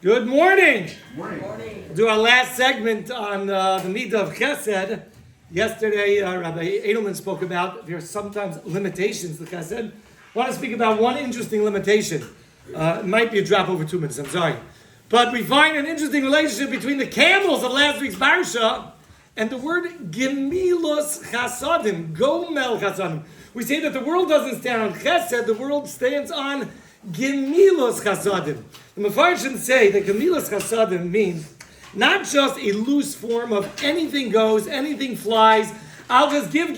Good morning. Morning. Do our last segment on the midah of Chesed. Yesterday, Rabbi Edelman spoke about there are sometimes limitations to Chesed. I want to speak about one interesting limitation. It might be a drop over 2 minutes, I'm sorry. But we find an interesting relationship between the camels of last week's Parsha and the word Gemilos Chasadim, Gomel Chasadim. We say that the world doesn't stand on Chesed, the world stands on Gemilos Chasadim. The Mefarshim say that Gemilos Chasadim means not just a loose form of anything goes, anything flies. I'll just give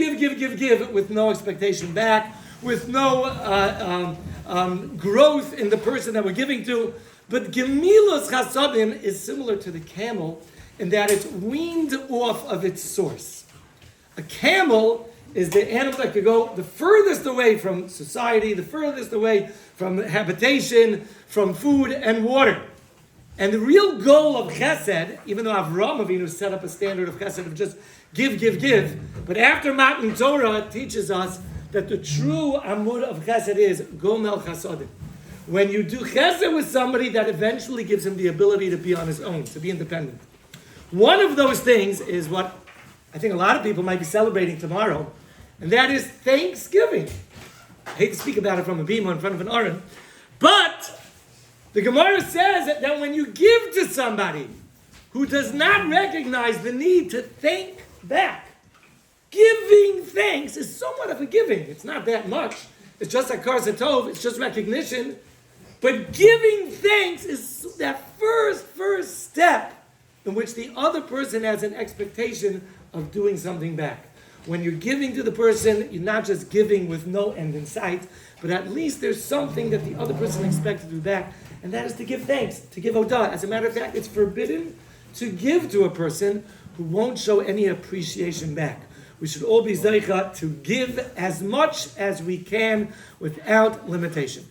with no expectation back, with no growth in the person that we're giving to. But Gemilos Chasadim is similar to the camel in that it's weaned off of its source. A camel is the animal that could go the furthest away from society, the furthest away from habitation, from food and water. And the real goal of Chesed, even though Avraham Avinu set up a standard of Chesed of just give, but after Matan Torah teaches us that the true Amud of Chesed is Gomel Chasadim. When you do Chesed with somebody, that eventually gives him the ability to be on his own, to be independent. One of those things is what I think a lot of people might be celebrating tomorrow, and that is Thanksgiving. I hate to speak about it from a bima in front of an aron, but the Gemara says that when you give to somebody who does not recognize the need to thank back, giving thanks is somewhat of a giving. It's not that much. It's just a Hakar Satov, it's just recognition. But giving thanks is that first step in which the other person has an expectation of doing something back. When you're giving to the person, you're not just giving with no end in sight, but at least there's something that the other person expects to do back, and that is to give thanks, to give odah. As a matter of fact, it's forbidden to give to a person who won't show any appreciation back. We should all be zeicha to give as much as we can without limitation.